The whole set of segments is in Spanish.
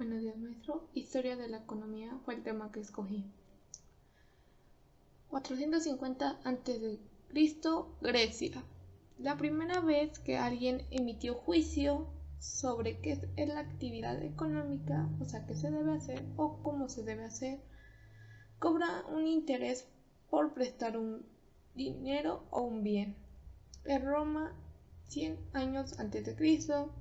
Buenos días, maestro. Historia de la economía fue el tema que escogí. 450 a.C., Grecia. La primera vez que alguien emitió juicio sobre qué es la actividad económica, o sea, qué se debe hacer o cómo se debe hacer, cobra un interés por prestar un dinero o un bien. En Roma, 100 años antes de Cristo,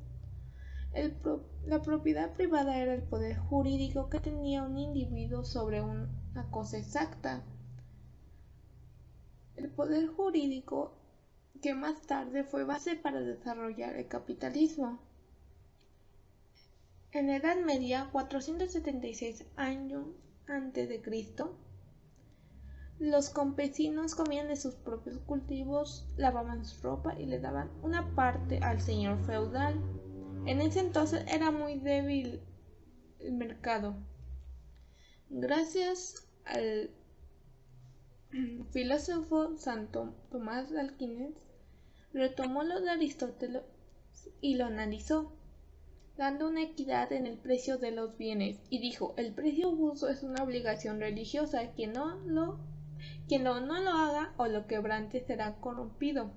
la propiedad privada era el poder jurídico que tenía un individuo sobre una cosa exacta. El poder jurídico que más tarde fue base para desarrollar el capitalismo. En la Edad Media, 476 años antes de Cristo, los campesinos comían de sus propios cultivos, lavaban su ropa y le daban una parte al señor feudal. En ese entonces era muy débil el mercado. Gracias al filósofo Santo Tomás de Aquino, retomó lo de Aristóteles y lo analizó, dando una equidad en el precio de los bienes, y dijo: el precio justo es una obligación religiosa, quien no lo haga o lo quebrante será corrompido.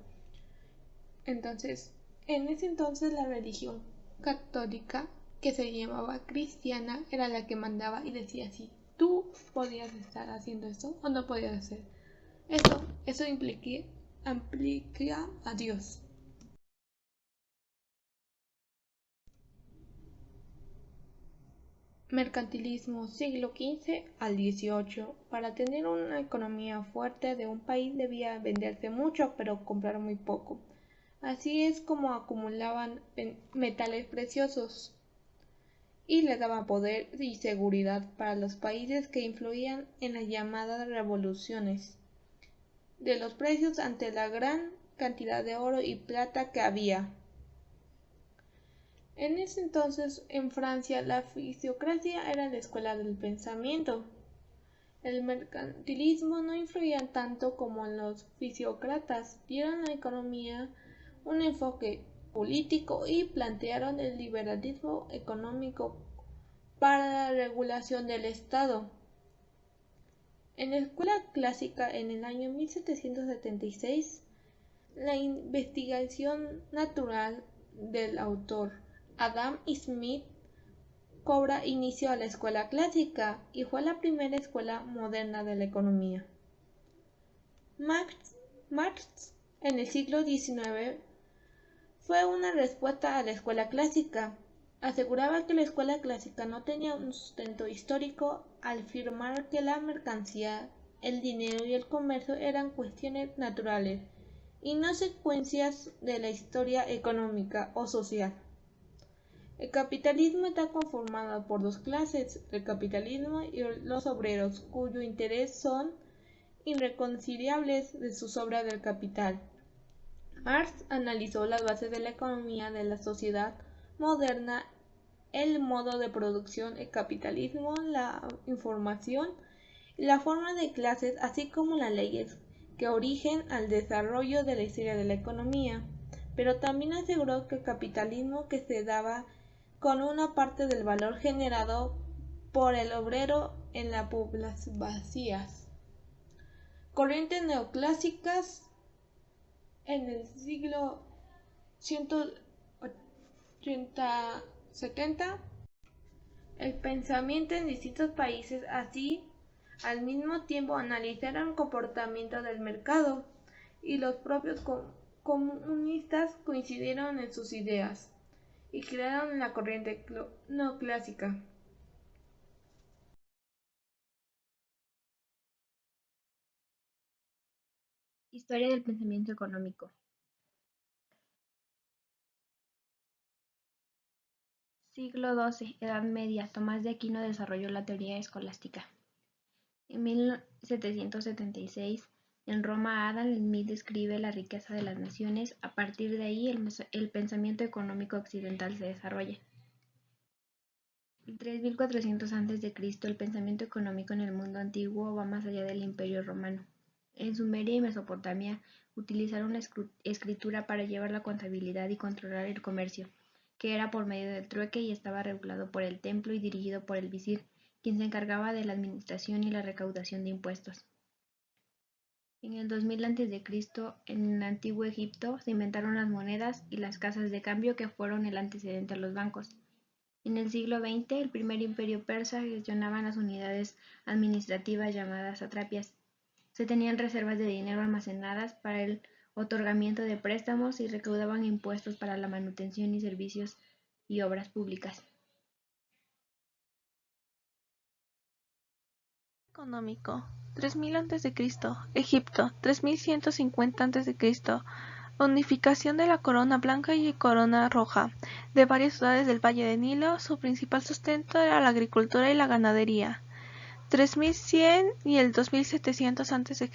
Entonces, en ese entonces la religión católica, que se llamaba cristiana, era la que mandaba y decía si tú podías estar haciendo esto o no podías hacer esto. Eso implica a Dios. Mercantilismo, siglo XV al XVIII. Para tener una economía fuerte de un país debía venderse mucho pero comprar muy poco. Así es como acumulaban metales preciosos y le daba poder y seguridad para los países que influían en las llamadas revoluciones de los precios ante la gran cantidad de oro y plata que había. En ese entonces, en Francia, la fisiocracia era la escuela del pensamiento. El mercantilismo no influía tanto como los fisiócratas. Dieron a la economía un enfoque político y plantearon el liberalismo económico para la regulación del Estado. En la escuela clásica, en el año 1776, la investigación natural del autor Adam Smith cobra inicio a la escuela clásica y fue la primera escuela moderna de la economía. Marx en el siglo XIX fue una respuesta a la escuela clásica. Aseguraba que la escuela clásica no tenía un sustento histórico al afirmar que la mercancía, el dinero y el comercio eran cuestiones naturales y no secuencias de la historia económica o social. El capitalismo está conformado por dos clases: el capitalismo y los obreros, cuyo interés son irreconciliables de sus obras del capital. Marx analizó las bases de la economía de la sociedad moderna, el modo de producción, el capitalismo, la información y la forma de clases, así como las leyes que origen al desarrollo de la historia de la economía, pero también aseguró que el capitalismo que se daba con una parte del valor generado por el obrero en las poblaciones vacías. Corrientes neoclásicas en el siglo 180-70, el pensamiento en distintos países, así al mismo tiempo analizaron el comportamiento del mercado, y los propios comunistas coincidieron en sus ideas y crearon la corriente neoclásica. Historia del pensamiento económico. Siglo XII, Edad Media. Tomás de Aquino desarrolló la teoría escolástica. En 1776, en Roma, Adam Smith describe la riqueza de las naciones. A partir de ahí, el pensamiento económico occidental se desarrolla. En 3400 a.C., el pensamiento económico en el mundo antiguo va más allá del Imperio Romano. En Sumeria y Mesopotamia utilizaron la escritura para llevar la contabilidad y controlar el comercio. que era por medio del trueque y estaba regulado por el templo y dirigido por el visir, quien se encargaba de la administración y la recaudación de impuestos. En el 2000 a.C., en el antiguo Egipto se inventaron las monedas y las casas de cambio que fueron el antecedente a los bancos. En el siglo XX, el primer imperio persa gestionaba las unidades administrativas llamadas satrapias. Se tenían reservas de dinero almacenadas para el otorgamiento de préstamos y recaudaban impuestos para la manutención y servicios y obras públicas. Económico. 3000 a.C. Egipto. 3150 a.C. Unificación de la corona blanca y corona roja de varias ciudades del Valle del Nilo. Su principal sustento era la agricultura y la ganadería. 3100 y el 2700 a.C.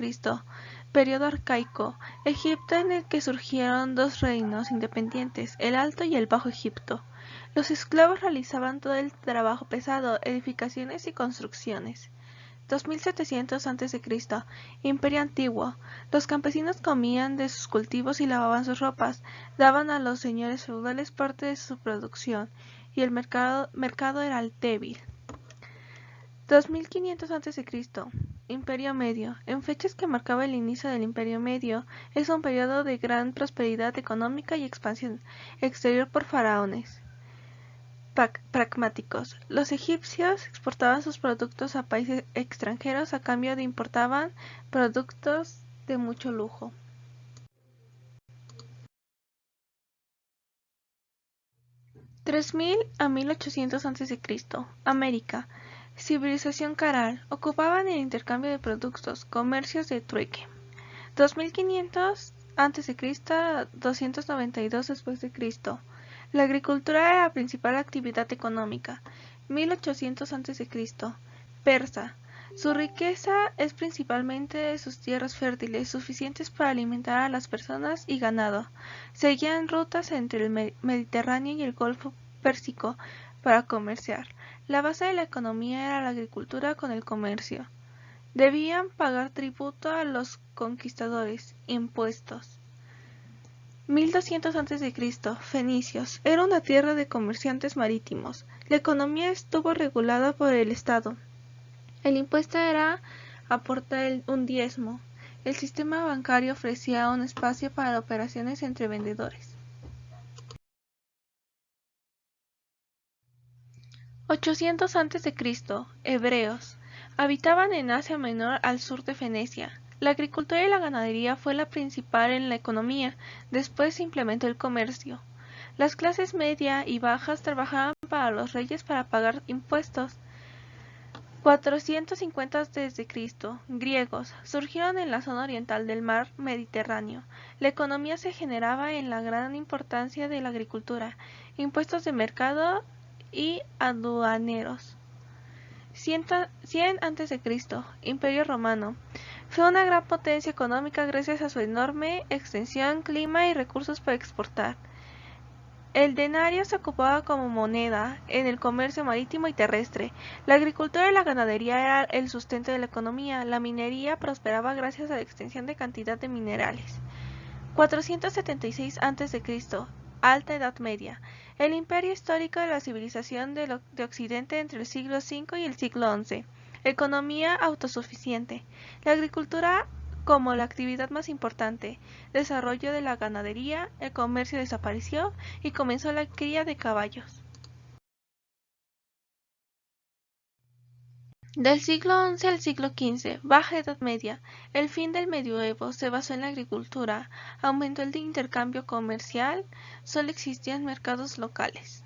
Periodo arcaico. Egipto, en el que surgieron dos reinos independientes, el Alto y el Bajo Egipto. Los esclavos realizaban todo el trabajo pesado, edificaciones y construcciones. 2700 a.C. Imperio antiguo. Los campesinos comían de sus cultivos y lavaban sus ropas, daban a los señores feudales parte de su producción, y el mercado era débil. 2500 a.C. Imperio Medio. En fechas que marcaba el inicio del Imperio Medio, es un periodo de gran prosperidad económica y expansión exterior por faraones pragmáticos. Los egipcios exportaban sus productos a países extranjeros a cambio de importaban productos de mucho lujo. (3000 a 1800 a.C.) América. Civilización caral. Ocupaban el intercambio de productos, comercios de trueque. 2500 a.C. 292 después de Cristo. La agricultura era la principal actividad económica. 1800 a.C. Persa. Su riqueza es principalmente de sus tierras fértiles, suficientes para alimentar a las personas y ganado. Seguían rutas entre el Mediterráneo y el Golfo Pérsico para comerciar. La base de la economía era la agricultura con el comercio. Debían pagar tributo a los conquistadores, impuestos. 1200 a.C. Fenicios. Era una tierra de comerciantes marítimos. La economía estuvo regulada por el Estado. El impuesto era aportar un diezmo. El sistema bancario ofrecía un espacio para operaciones entre vendedores. 800 a.C. Hebreos. Habitaban en Asia Menor al sur de Fenicia. La agricultura y la ganadería fue la principal en la economía, después se implementó el comercio. Las clases media y bajas trabajaban para los reyes para pagar impuestos. 450 a.C. Griegos. Surgieron en la zona oriental del mar Mediterráneo. La economía se generaba en la gran importancia de la agricultura, impuestos de mercado y aduaneros. 100 a.C. Imperio Romano. Fue una gran potencia económica gracias a su enorme extensión, clima y recursos para exportar. El denario se ocupaba como moneda en el comercio marítimo y terrestre. La agricultura y la ganadería era el sustento de la economía. La minería prosperaba gracias a la extensión de cantidad de minerales. 476 a.C. Alta Edad Media. El imperio histórico de la civilización de Occidente entre el siglo V y el siglo XI. Economía autosuficiente. La agricultura como la actividad más importante. Desarrollo de la ganadería, el comercio desapareció y comenzó la cría de caballos. Del siglo XI al siglo XV, Baja Edad Media, el fin del medioevo se basó en la agricultura, aumentó el intercambio comercial, solo existían mercados locales.